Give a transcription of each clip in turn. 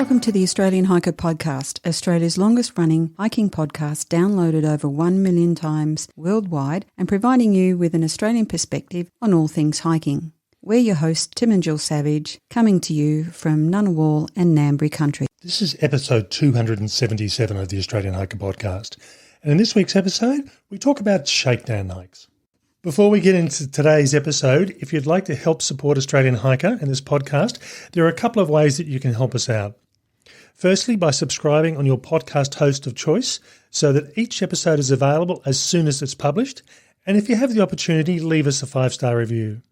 Welcome to the Australian Hiker Podcast, Australia's longest running hiking podcast, downloaded over 1 million times worldwide and providing you with an Australian perspective on all things hiking. We're your hosts, Tim and Jill Savage, coming to you from Ngunnawal and Ngambri country. This is episode 277 of the Australian Hiker Podcast. And in this week's episode, we talk about shakedown hikes. Before we get into today's episode, if you'd like to help support Australian Hiker and this podcast, there are a couple of ways that you can help us out. Firstly, by subscribing on your podcast host of choice so that each episode is available as soon as it's published. And if you have the opportunity, leave us a 5-star review.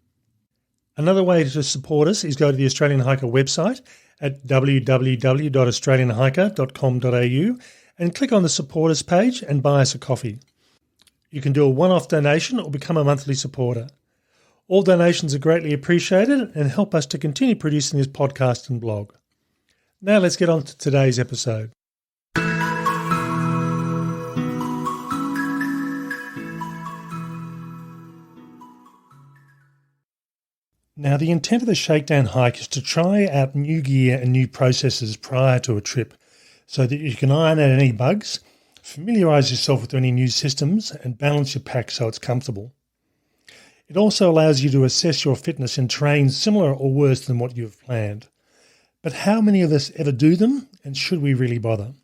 Another way to support us is go to the Australian Hiker website at www.australianhiker.com.au and click on the Support Us page and buy us a coffee. You can do a one-off donation or become a monthly supporter. All donations are greatly appreciated and help us to continue producing this podcast and blog. Now let's get on to today's episode. Now, the intent of the shakedown hike is to try out new gear and new processes prior to a trip so that you can iron out any bugs, familiarise yourself with any new systems and balance your pack so it's comfortable. It also allows you to assess your fitness in terrain similar or worse than what you have planned. But how many of us ever do them, and should we really bother?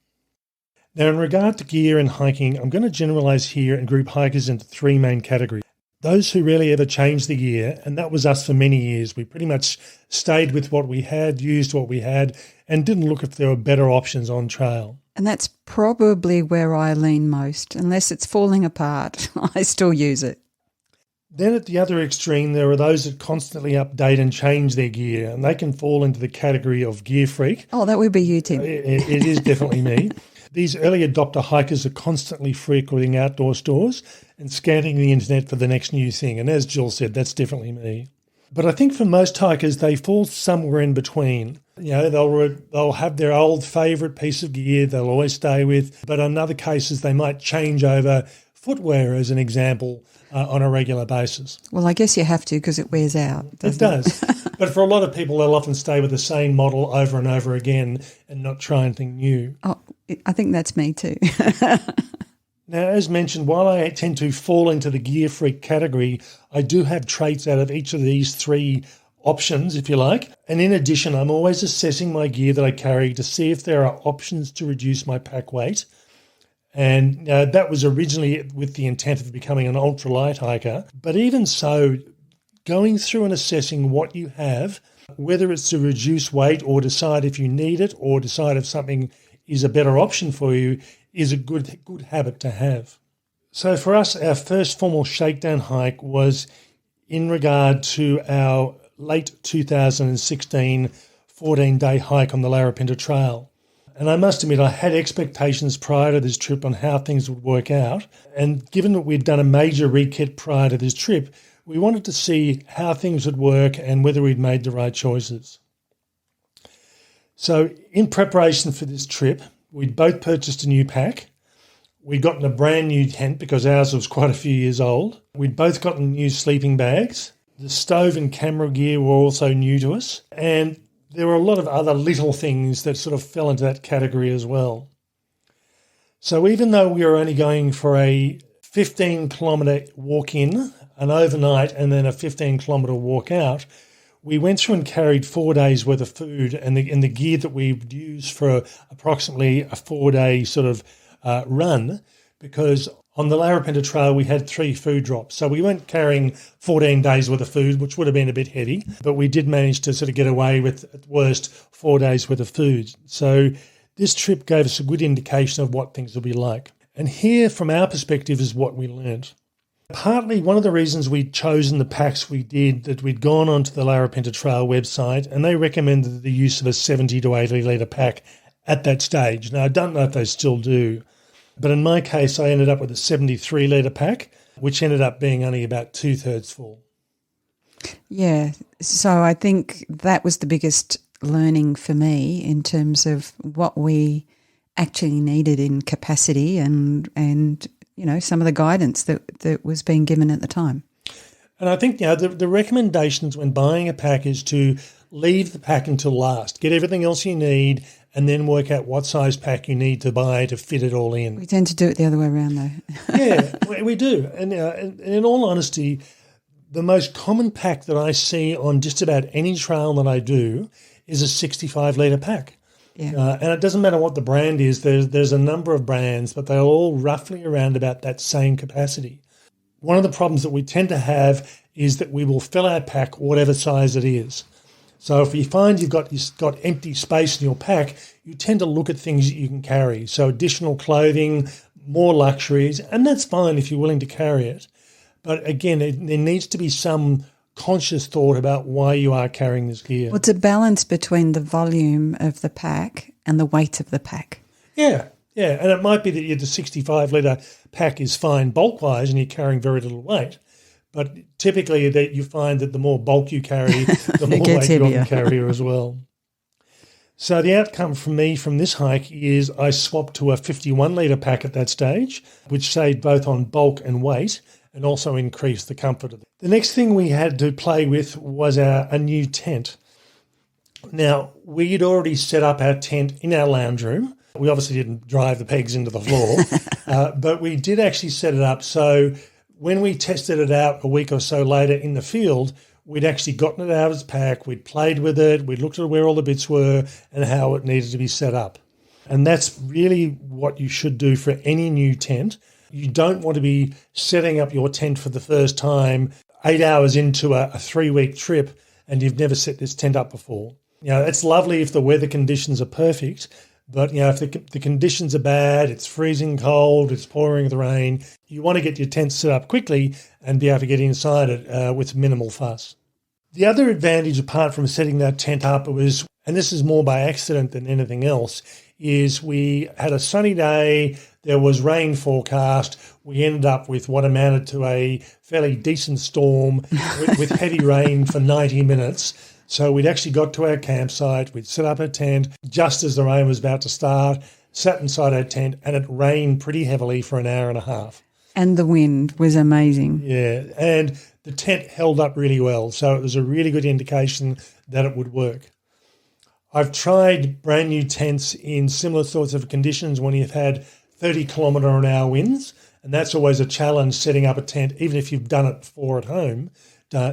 Now, in regard to gear and hiking, I'm going to generalise here and group hikers into 3 main categories. Those who rarely ever change the gear, and that was us for many years. We pretty much stayed with what we had, used what we had, and didn't look if there were better options on trail. And that's probably where I lean most. Unless it's falling apart, I still use it. Then at the other extreme, there are those that constantly update and change their gear, and they can fall into the category of gear freak. Oh, that would be you, Tim. It is definitely me. These early adopter hikers are constantly frequenting outdoor stores and scanning the internet for the next new thing. And as Jill said, that's definitely me. But I think for most hikers, they fall somewhere in between. You know, they'll have their old favourite piece of gear they'll always stay with. But in other cases, they might change over footwear, as an example, on a regular basis. Well, I guess you have to because it wears out. It does. But for a lot of people, they'll often stay with the same model over and over again and not try anything new. Oh, I think that's me too. Now, as mentioned, while I tend to fall into the gear freak category, I do have traits out of each of these 3 options, if you like. And in addition, I'm always assessing my gear that I carry to see if there are options to reduce my pack weight. And that was originally with the intent of becoming an ultralight hiker. But even so, going through and assessing what you have, whether it's to reduce weight or decide if you need it or decide if something is a better option for you, is a good habit to have. So for us, our first formal shakedown hike was in regard to our late 2016 14-day hike on the Larapinta Trail. And I must admit, I had expectations prior to this trip on how things would work out. And given that we'd done a major rekit prior to this trip, we wanted to see how things would work and whether we'd made the right choices. So in preparation for this trip, we'd both purchased a new pack. We'd gotten a brand new tent because ours was quite a few years old. We'd both gotten new sleeping bags. The stove and camera gear were also new to us. And there were a lot of other little things that sort of fell into that category as well. So even though we were only going for a 15-kilometre walk in, an overnight, and then a 15-kilometre walk out, we went through and carried 4 days' worth of food and the gear that we would use for approximately a 4-day sort of run, because on the Larapinta Trail we had 3 food drops. So we weren't carrying 14 days' worth of food, which would have been a bit heavy, but we did manage to sort of get away with, at worst, 4 days' worth of food. So this trip gave us a good indication of what things would be like. And here, from our perspective, is what we learnt. Partly one of the reasons we'd chosen the packs we did, that we'd gone onto the Larapinta Trail website and they recommended the use of a 70 to 80 litre pack at that stage. Now, I don't know if they still do, but in my case, I ended up with a 73 litre pack, which ended up being only about 2/3 full. Yeah, so I think that was the biggest learning for me in terms of what we actually needed in capacity and you know, some of the guidance that was being given at the time. And I think, you know, the recommendations when buying a pack is to leave the pack until last. Get everything else you need and then work out what size pack you need to buy to fit it all in. We tend to do it the other way around, though. Yeah, we do. And in all honesty, the most common pack that I see on just about any trail that I do is a 65-litre pack. Yeah. And it doesn't matter what the brand is. There's a number of brands, but they're all roughly around about that same capacity. One of the problems that we tend to have is that we will fill our pack whatever size it is. So if you find you've got empty space in your pack, you tend to look at things that you can carry. So additional clothing, more luxuries, and that's fine if you're willing to carry it. But again, there needs to be some conscious thought about why you are carrying this gear. Well, it's a balance between the volume of the pack and the weight of the pack. Yeah. And it might be that the 65-litre pack is fine bulk-wise and you're carrying very little weight. But typically that you find that the more bulk you carry, the more weight you can carry as well. So the outcome for me from this hike is I swapped to a 51-litre pack at that stage, which saved both on bulk and weight and also increased the comfort of it. The next thing we had to play with was a new tent. Now, we'd already set up our tent in our lounge room. We obviously didn't drive the pegs into the floor, but we did actually set it up. So when we tested it out a week or so later in the field, we'd actually gotten it out of its pack, we'd played with it, we'd looked at where all the bits were and how it needed to be set up. And that's really what you should do for any new tent. You don't want to be setting up your tent for the first time 8 hours into a 3-week trip and you've never set this tent up before. It's lovely if the weather conditions are perfect, but if the conditions are bad, it's freezing cold, it's pouring the rain, you want to get your tent set up quickly and be able to get inside it with minimal fuss. The other advantage, apart from setting that tent up, was, and this is more by accident than anything else, is we had a sunny day, there was rain forecast, we ended up with what amounted to a fairly decent storm with heavy rain for 90 minutes. So we'd actually got to our campsite, we'd set up a tent just as the rain was about to start, sat inside our tent, and it rained pretty heavily for an hour and a half. And the wind was amazing. Yeah, and the tent held up really well, so it was a really good indication that it would work. I've tried brand new tents in similar sorts of conditions when you've had 30-kilometre-an-hour winds, and that's always a challenge setting up a tent, even if you've done it before at home.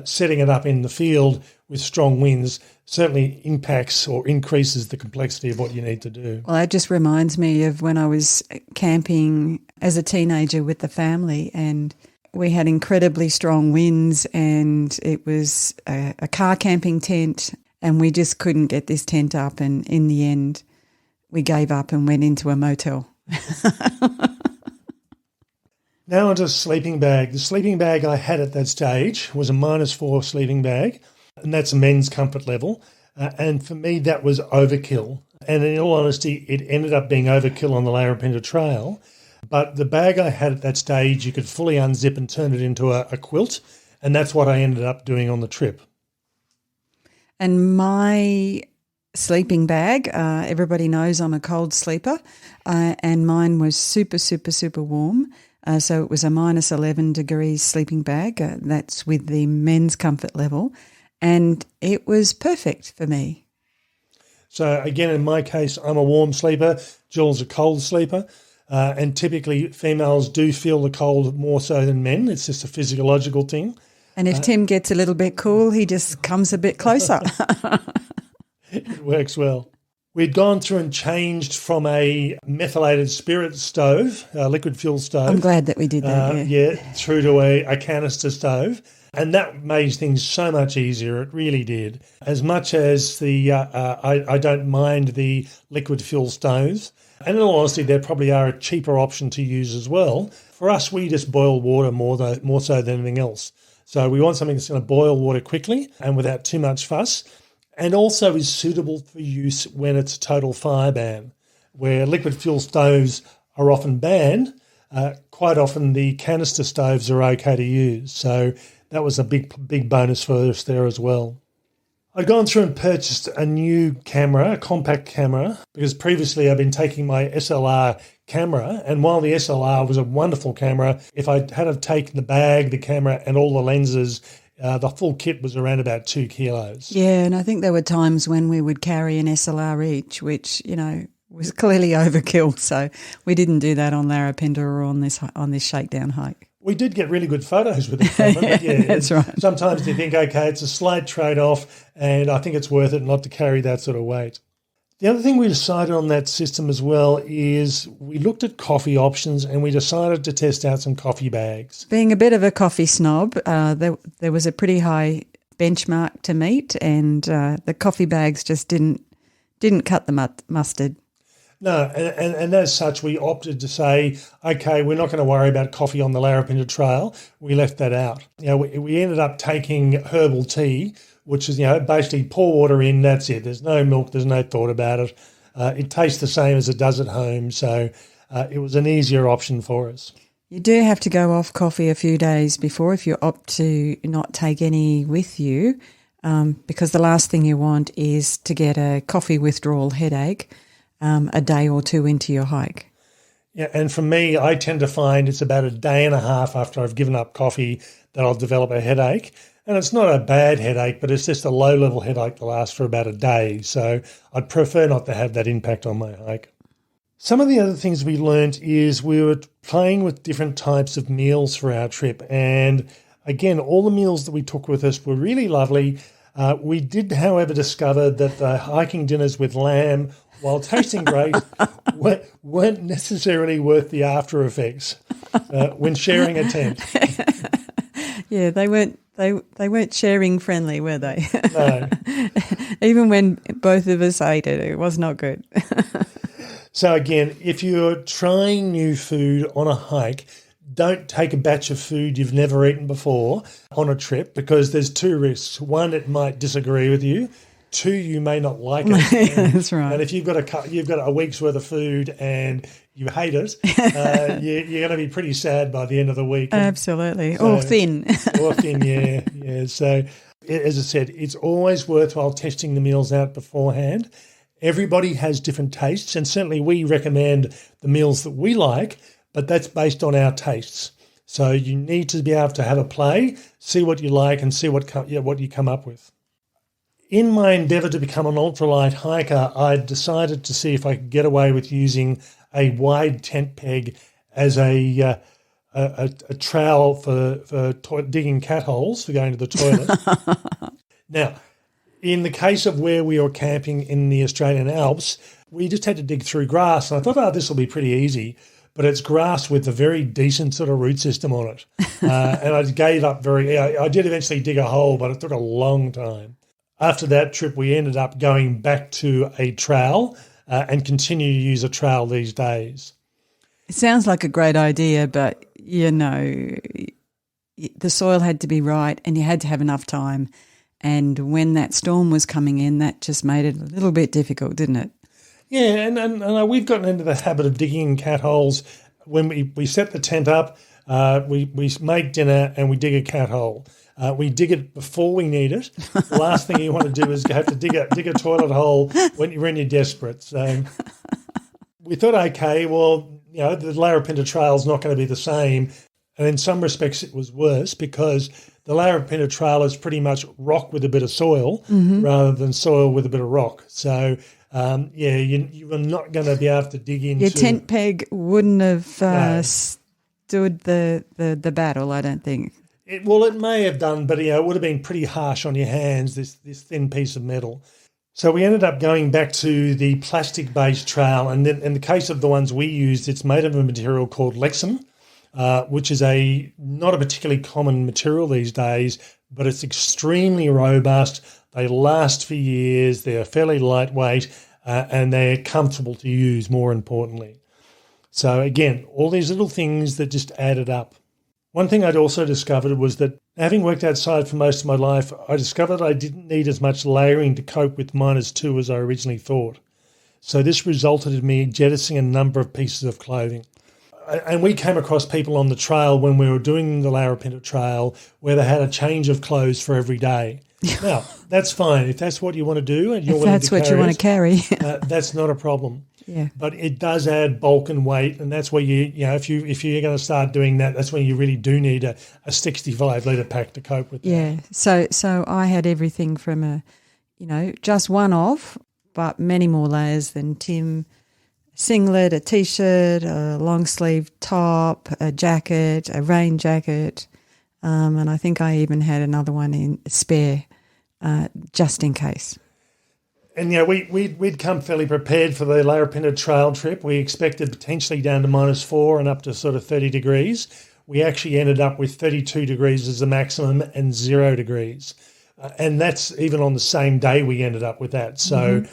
Setting it up in the field with strong winds certainly impacts or increases the complexity of what you need to do. Well, that just reminds me of when I was camping as a teenager with the family, and we had incredibly strong winds, and it was a car camping tent, and we just couldn't get this tent up, and in the end we gave up and went into a motel. Now onto sleeping bag. The sleeping bag I had at that stage was a -4 sleeping bag, and that's a men's comfort level. And for me, that was overkill. And in all honesty, it ended up being overkill on the Larapinta Trail. But the bag I had at that stage, you could fully unzip and turn it into a quilt, and that's what I ended up doing on the trip. And my sleeping bag, everybody knows I'm a cold sleeper, and mine was super, super, super warm. So it was a -11 degrees sleeping bag. That's with the men's comfort level. And it was perfect for me. So again, in my case, I'm a warm sleeper. Jill's a cold sleeper. And typically females do feel the cold more so than men. It's just a physiological thing. And if Tim gets a little bit cool, he just comes a bit closer. It works well. We'd gone through and changed from a methylated spirit stove, a liquid fuel stove. I'm glad that we did that, through to a canister stove. And that made things so much easier. It really did. As much as I don't mind the liquid fuel stoves. And in all honesty, they probably are a cheaper option to use as well. For us, we just boil water more so than anything else. So we want something that's going to boil water quickly and without too much fuss, and also is suitable for use when it's a total fire ban, where liquid fuel stoves are often banned. Quite often the canister stoves are okay to use. So that was a big bonus for us there as well. I'd gone through and purchased a new camera, a compact camera, because previously I've been taking my SLR camera, and while the SLR was a wonderful camera, if I had have taken the bag, the camera and all the lenses, The full kit was around about 2 kilos. Yeah, and I think there were times when we would carry an SLR each, which, was clearly overkill. So we didn't do that on Larapinta or on this shakedown hike. We did get really good photos with the camera, but yeah, that's right. Sometimes you think, okay, it's a slight trade-off, and I think it's worth it not to carry that sort of weight. The other thing we decided on that system as well is we looked at coffee options and we decided to test out some coffee bags. Being a bit of a coffee snob, there was a pretty high benchmark to meet, and the coffee bags just didn't cut the mustard. No, and as such, we opted to say, okay, we're not going to worry about coffee on the Larapinta Trail. We left that out. We ended up taking herbal tea, which is, basically pour water in, that's it. There's no milk, there's no thought about it. It tastes the same as it does at home, so it was an easier option for us. You do have to go off coffee a few days before if you opt to not take any with you, because the last thing you want is to get a coffee withdrawal headache a day or two into your hike. Yeah, and for me, I tend to find it's about a day and a half after I've given up coffee that I'll develop a headache. And it's not a bad headache, but it's just a low-level headache that lasts for about a day. So I'd prefer not to have that impact on my hike. Some of the other things we learned is we were playing with different types of meals for our trip. And again, all the meals that we took with us were really lovely. We did, however, discover that the hiking dinners with lamb, while tasting great, weren't necessarily worth the after effects when sharing a tent. Yeah, they weren't sharing friendly, were they? No. Even when both of us ate it, it was not good. So again, if you're trying new food on a hike, don't take a batch of food you've never eaten before on a trip, because there's 2 risks. 1, it might disagree with you. 2, you may not like it. That's right. And if you've got a week's worth of food and you hate it, you're going to be pretty sad by the end of the week. Absolutely. Or thin. Or thin, yeah. So as I said, it's always worthwhile testing the meals out beforehand. Everybody has different tastes, and certainly we recommend the meals that we like, but that's based on our tastes. So you need to be able to have a play, see what you like, and see what you come up with. In my endeavour to become an ultralight hiker, I decided to see if I could get away with using a wide tent peg as a trowel for digging cat holes for going to the toilet. Now, in the case of where we were camping in the Australian Alps, we just had to dig through grass. And I thought, this will be pretty easy. But it's grass with a very decent sort of root system on it. And I gave up I did eventually dig a hole, but it took a long time. After that trip, we ended up going back to a trowel and continue to use a trowel these days. It sounds like a great idea, but, the soil had to be right and you had to have enough time. And when that storm was coming in, that just made it a little bit difficult, didn't it? Yeah, and we've gotten into the habit of digging in cat holes. When we set the tent up, we make dinner and we dig a cat hole. We dig it before we need it. The last thing you want to do is have to dig a toilet hole when you're desperate. So we thought, okay, well, the Larapinta Trail is not going to be the same. And in some respects it was worse, because the Larapinta Trail is pretty much rock with a bit of soil rather than soil with a bit of rock. So, you were not going to be able to dig into... Your tent peg wouldn't have stood the battle, I don't think. It may have done, but it would have been pretty harsh on your hands, this thin piece of metal. So we ended up going back to the plastic-based trail, and then in the case of the ones we used, it's made of a material called Lexan, which is not a particularly common material these days, but it's extremely robust. They last for years. They're fairly lightweight, and they're comfortable to use, more importantly. So again, all these little things that just added up. One thing I'd also discovered was that, having worked outside for most of my life, I discovered I didn't need as much layering to cope with -2 as I originally thought. So this resulted in me jettisoning a number of pieces of clothing. And we came across people on the trail when we were doing the Larapinta Trail where they had a change of clothes for every day. Now, that's fine. If that's what you want to do and you're If willing that's to what you want to carry. that's not a problem. Yeah. But it does add bulk and weight, and that's where if you're going to start doing that, that's when you really do need a 65-litre pack to cope with that. Yeah. So I had everything from just one off, but many more layers than Tim. Singlet, a T-shirt, a long sleeve top, a jacket, a rain jacket, and I think I even had another one in spare, just in case. And we'd come fairly prepared for the Larapinta trail trip. We expected potentially down to -4 and up to sort of 30 degrees. We actually ended up with 32 degrees as the maximum and 0 degrees. And that's even on the same day we ended up with that. So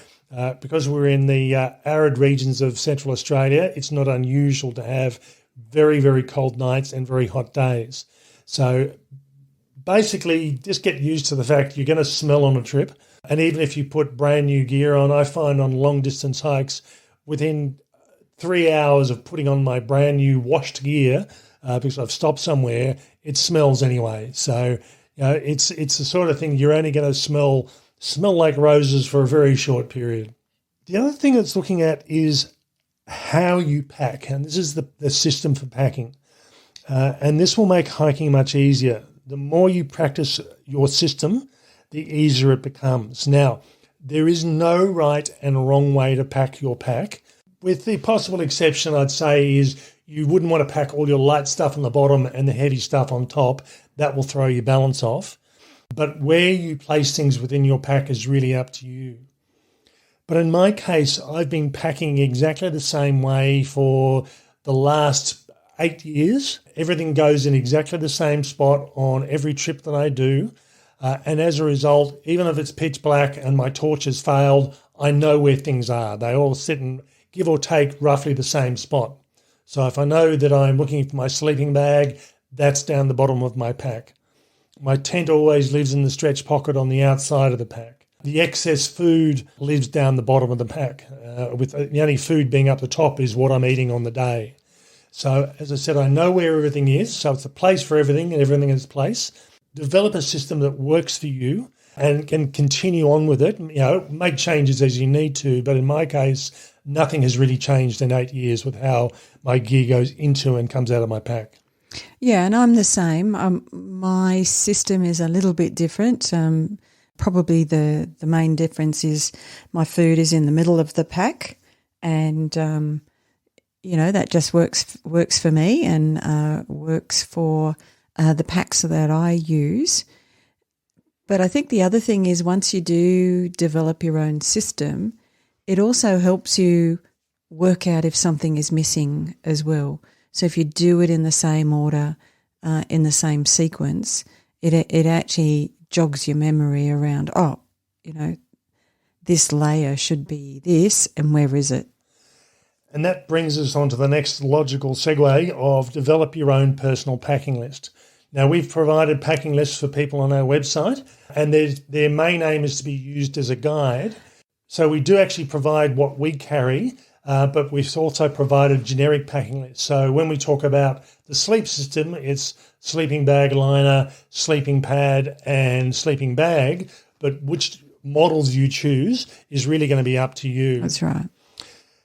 because we're in the arid regions of Central Australia, it's not unusual to have very, very cold nights and very hot days. So basically just get used to the fact you're going to smell on a trip. And even if you put brand new gear on, I find on long distance hikes, within 3 hours of putting on my brand new washed gear, because I've stopped somewhere, it smells anyway. So it's the sort of thing you're only going to smell like roses for a very short period. The other thing it's looking at is how you pack, and this is the system for packing. And this will make hiking much easier. The more you practice your system, the easier it becomes. Now, there is no right and wrong way to pack your pack. With the possible exception, I'd say, is you wouldn't want to pack all your light stuff on the bottom and the heavy stuff on top. That will throw your balance off. But where you place things within your pack is really up to you. But in my case, I've been packing exactly the same way for the last 8 years. Everything goes in exactly the same spot on every trip that I do. And as a result, even if it's pitch black and my torch has failed, I know where things are. They all sit in, give or take, roughly the same spot. So if I know that I'm looking for my sleeping bag, that's down the bottom of my pack. My tent always lives in the stretch pocket on the outside of the pack. The excess food lives down the bottom of the pack, with the only food being up the top is what I'm eating on the day. So as I said, I know where everything is, so it's a place for everything and everything in its place. Develop a system that works for you and can continue on with it. Make changes as you need to, but in my case, nothing has really changed in 8 years with how my gear goes into and comes out of my pack. Yeah, and I'm the same. My system is a little bit different. Probably the main difference is my food is in the middle of the pack, and that just works for me and works for the packs that I use. But I think the other thing is once you do develop your own system, it also helps you work out if something is missing as well. So if you do it in the same order, in the same sequence, it actually jogs your memory around, this layer should be this, and where is it? And that brings us on to the next logical segue of develop your own personal packing list. Now, we've provided packing lists for people on our website, and their main aim is to be used as a guide. So we do actually provide what we carry, but we've also provided generic packing lists. So when we talk about the sleep system, it's sleeping bag liner, sleeping pad, and sleeping bag, but which models you choose is really going to be up to you. That's right.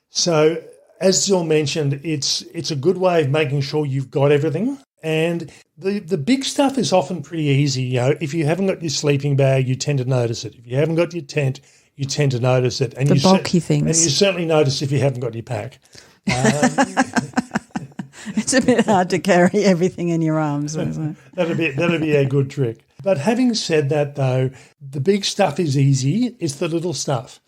So as Jill mentioned, it's a good way of making sure you've got everything. And the big stuff is often pretty easy. If you haven't got your sleeping bag, you tend to notice it. If you haven't got your tent, you tend to notice it. And the bulky things. And you certainly notice if you haven't got your pack. It's a bit hard to carry everything in your arms, isn't it? That'd be a good trick. But having said that, though, the big stuff is easy. It's the little stuff.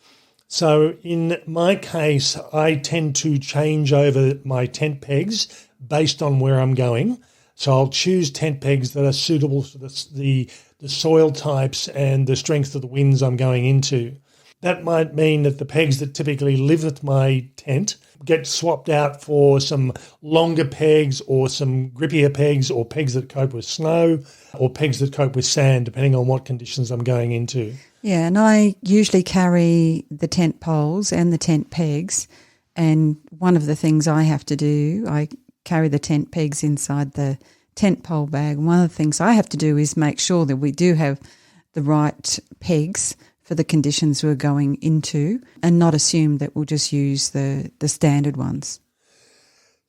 So in my case, I tend to change over my tent pegs based on where I'm going. So I'll choose tent pegs that are suitable for the soil types and the strength of the winds I'm going into. That might mean that the pegs that typically live at my tent get swapped out for some longer pegs or some grippier pegs or pegs that cope with snow or pegs that cope with sand, depending on what conditions I'm going into. Yeah, and I usually carry the tent poles and the tent pegs, and one of the things I have to do, I carry the tent pegs inside the tent pole bag. And one of the things I have to do is make sure that we do have the right pegs for the conditions we're going into and not assume that we'll just use the standard ones.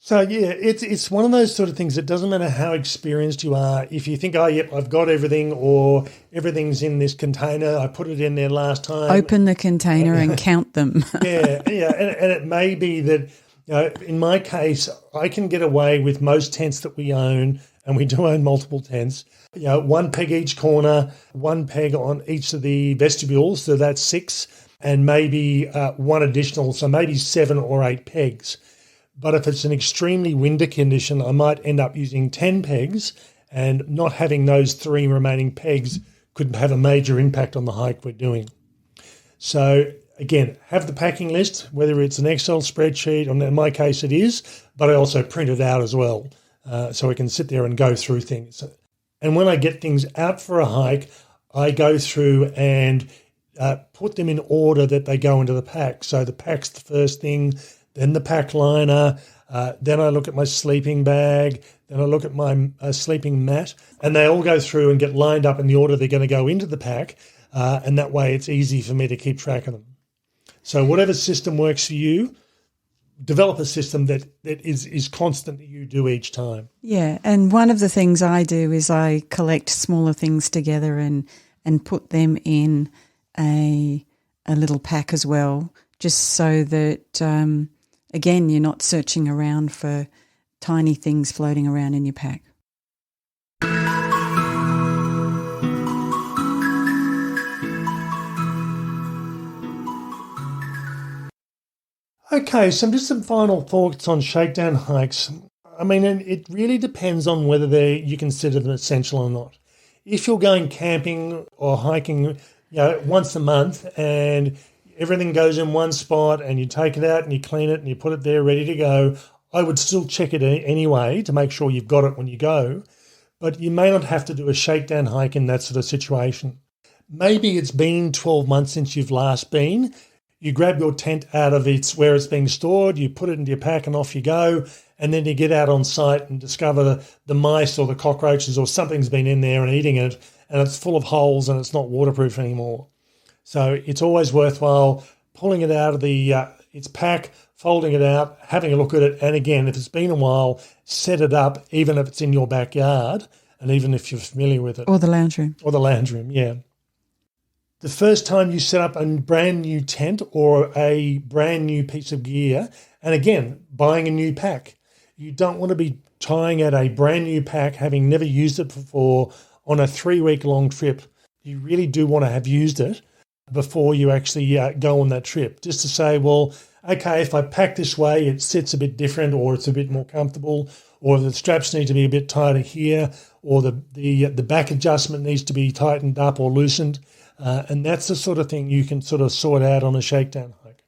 So, yeah, it's one of those sort of things. It doesn't matter how experienced you are. If you think, oh, yep, I've got everything, or everything's in this container, I put it in there last time. Open the container and count them. Yeah. And it may be that, in my case, I can get away with most tents that we own, and we do own multiple tents. One peg each corner, one peg on each of the vestibules, so that's 6, and maybe one additional, so maybe 7 or 8 pegs. But if it's an extremely windy condition, I might end up using 10 pegs, and not having those 3 remaining pegs could have a major impact on the hike we're doing. So again, have the packing list, whether it's an Excel spreadsheet, or in my case it is, but I also print it out as well, so I can sit there and go through things. And when I get things out for a hike, I go through and put them in order that they go into the pack. So the pack's the first thing, then the pack liner, then I look at my sleeping bag, then I look at my sleeping mat, and they all go through and get lined up in the order they're going to go into the pack, and that way it's easy for me to keep track of them. So whatever system works for you, develop a system that is constant that you do each time. Yeah, and one of the things I do is I collect smaller things together and put them in a little pack as well, just so that, again, you're not searching around for tiny things floating around in your pack. Okay, so just some final thoughts on shakedown hikes. I mean, it really depends on whether you consider them essential or not. If you're going camping or hiking, once a month and everything goes in one spot and you take it out and you clean it and you put it there ready to go, I would still check it anyway to make sure you've got it when you go. But you may not have to do a shakedown hike in that sort of situation. Maybe it's been 12 months since you've last been. You grab your tent out of where it's being stored, you put it into your pack and off you go, and then you get out on site and discover the mice or the cockroaches or something's been in there and eating it, and it's full of holes and it's not waterproof anymore. So it's always worthwhile pulling it out of its pack, folding it out, having a look at it, and again, if it's been a while, set it up, even if it's in your backyard and even if you're familiar with it. Or the lounge room. Or the lounge room, yeah. The first time you set up a brand new tent or a brand new piece of gear, and again, buying a new pack, you don't want to be tying at a brand new pack, having never used it before, on a 3-week-long trip. You really do want to have used it before you actually go on that trip, just to say, well, okay, if I pack this way, it sits a bit different, or it's a bit more comfortable, or the straps need to be a bit tighter here, or the back adjustment needs to be tightened up or loosened. And that's the sort of thing you can sort of sort out on a shakedown hike.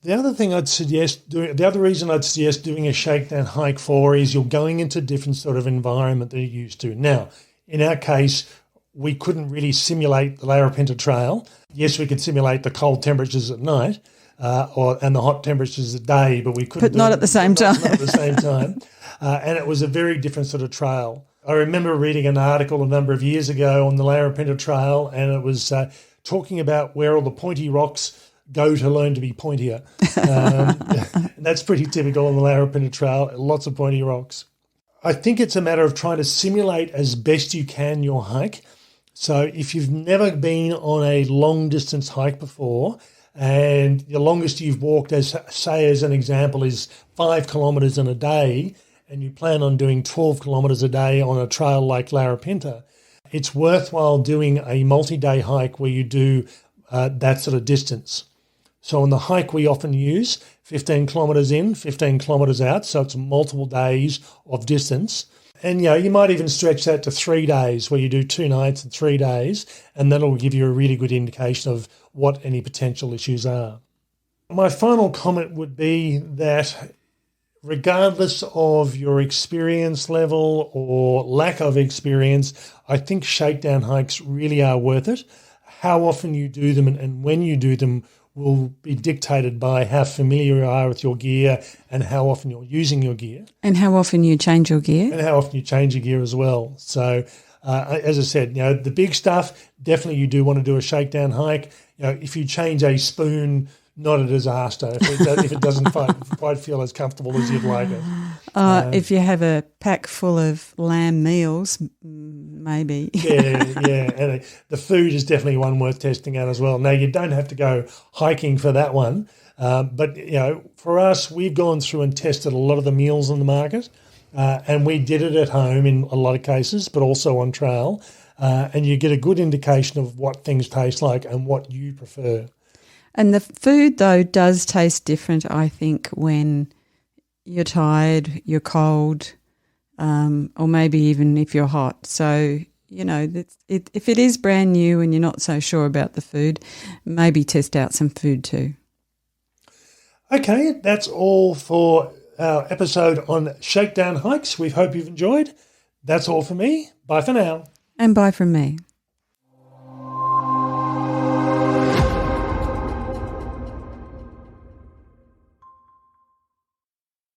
The other reason I'd suggest doing a shakedown hike for is you're going into a different sort of environment than you're used to. Now, in our case, we couldn't really simulate the Larapinta Trail. Yes, we could simulate the cold temperatures at night and the hot temperatures at day, but we couldn't. But not at the same time. Not at the same time. And it was a very different sort of trail. I remember reading an article a number of years ago on the Larapinta Trail, and it was talking about where all the pointy rocks go to learn to be pointier. And that's pretty typical on the Larapinta Trail, lots of pointy rocks. I think it's a matter of trying to simulate as best you can your hike. So if you've never been on a long-distance hike before, and the longest you've walked, as an example, is 5 kilometres in a day, and you plan on doing 12 kilometres a day on a trail like Larapinta, it's worthwhile doing a multi-day hike where you do that sort of distance. So on the hike we often use 15 kilometres in, 15 kilometres out, so it's multiple days of distance. And you might even stretch that to 3 days where you do 2 nights and 3 days, and that'll give you a really good indication of what any potential issues are. My final comment would be that regardless of your experience level or lack of experience, I think shakedown hikes really are worth it. How often you do them and when you do them will be dictated by how familiar you are with your gear and how often you're using your gear. And how often you change your gear. And how often you change your gear as well. So As I said, the big stuff, definitely you do want to do a shakedown hike. If you change a spoon, not a disaster if it doesn't quite feel as comfortable as you'd like it. If you have a pack full of lamb meals, maybe. Yeah. And the food is definitely one worth testing out as well. Now, you don't have to go hiking for that one. But, for us, we've gone through and tested a lot of the meals on the market. And we did it at home in a lot of cases, but also on trail. And you get a good indication of what things taste like and what you prefer. And the food, though, does taste different, I think, when you're tired, you're cold, or maybe even if you're hot. So, if it is brand new and you're not so sure about the food, maybe test out some food too. Okay, that's all for our episode on shakedown hikes. We hope you've enjoyed. That's all for me. Bye for now. And bye from me.